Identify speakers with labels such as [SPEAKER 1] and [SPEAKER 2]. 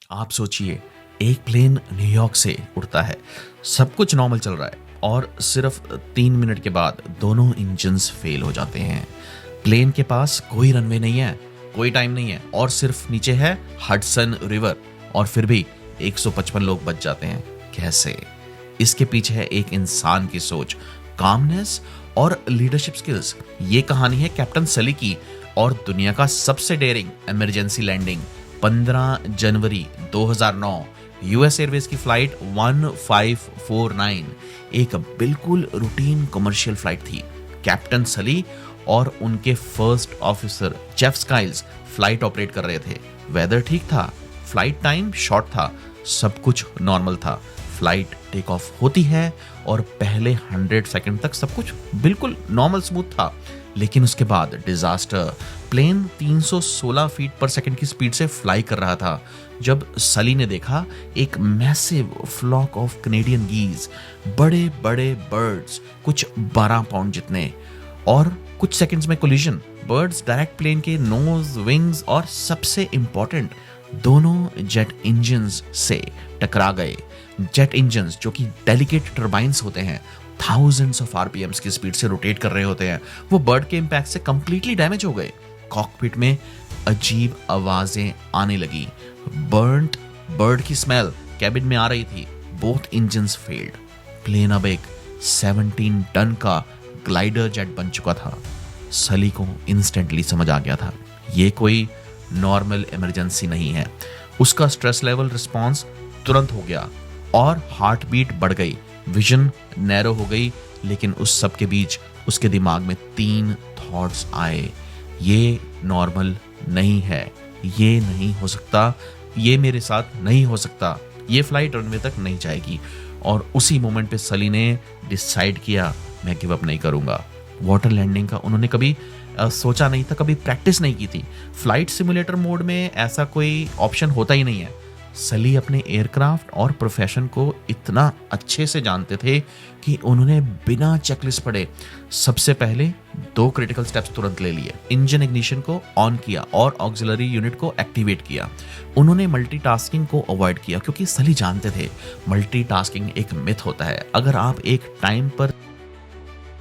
[SPEAKER 1] आप सोचिए, एक प्लेन न्यूयॉर्क से उड़ता है, सब कुछ नॉर्मल चल रहा है और सिर्फ 3 मिनट के बाद दोनों इंजन्स फेल हो जाते हैं। प्लेन के पास कोई रनवे नहीं है, कोई टाइम नहीं है और सिर्फ नीचे है हडसन रिवर, और फिर भी 155 लोग बच जाते हैं। कैसे? इसके पीछे है एक इंसान की सोच, कामनेस और लीडरशिप स्किल्स। ये कहानी है कैप्टन सली की और दुनिया का सबसे डेयरिंग इमरजेंसी लैंडिंग 15 जनवरी 2009 यूएस एयरवेज की फ्लाइट 1549 एक बिल्कुल रूटीन कमर्शियल फ्लाइट थी। कैप्टन सली और उनके first officer Jeff Skiles flight operate कर रहे थे। वेदर ठीक था, फ्लाइट टाइम शॉर्ट था, सब कुछ नॉर्मल था। फ्लाइट टेक ऑफ होती है और पहले 100 सेकंड तक सब कुछ बिल्कुल नॉर्मल स्मूथ था, लेकिन उसके बाद डिजास्टर। प्लेन 316 फीट पर सेकंड की स्पीड से फ्लाई कर रहा था जब सली ने देखा एक मैसिव फ्लॉक ऑफ कैनेडियन गीज, बड़े बड़े बर्ड्स, कुछ 12 पाउंड जितने, और कुछ सेकंड्स में कोलिजन। बर्ड्स डायरेक्ट प्लेन के नोज, विंग्स और सबसे इंपॉर्टेंट दोनों जेट इंजन्स से टकरा गए। जेट इंजन्स जो कि डेलिकेट टर्बाइंस होते हैं, थाउजेंड्स ऑफ आरपीएम्स की स्पीड से रोटेट कर रहे होते हैं, वो बर्ड के इंपैक्ट से कंप्लीटली डैमेज हो गए। कॉकपिट में अजीब आवाजें आने लगी, बर्न्ड बर्ड की स्मेल कैबिन में आ रही थी। Both engines failed. प्लेन अब एक 17 टन का ग्लाइडर जेट बन चुका था। सली को इंस्टेंटली समझ आ गया था, ये कोई नॉर्मल इमरजेंसी नहीं है। उसका स्ट्रेस लेवल रिस्पॉन्स तुरंत हो गया और हार्ट बीट बढ़ गई, विजन नैरो हो गई। लेकिन उस सब के बीच उसके दिमाग में 3 थॉट्स आए, ये नॉर्मल नहीं है, ये नहीं हो सकता, ये मेरे साथ नहीं हो सकता, ये फ्लाइट रनवे तक नहीं जाएगी। और उसी मोमेंट पे सली ने डिसाइड किया, मैं गिव अप नहीं करूंगा। वाटर लैंडिंग का उन्होंने कभी सोचा नहीं था, कभी प्रैक्टिस नहीं की थी। फ्लाइट सिमुलेटर मोड में ऐसा कोई ऑप्शन होता ही नहीं है। सली अपने एयरक्राफ्ट और प्रोफेशन को इतना अच्छे से जानते थे कि उन्होंने बिना चेकलिस्ट पढ़े सबसे पहले 2 क्रिटिकल स्टेप्स तुरंत ले लिए। इंजन इग्निशन को ऑन किया और ऑक्सिलरी यूनिट को एक्टिवेट किया। उन्होंने मल्टीटास्किंग को अवॉइड किया क्योंकि सली जानते थे मल्टीटास्किंग एक मिथ होता है। अगर आप एक टाइम पर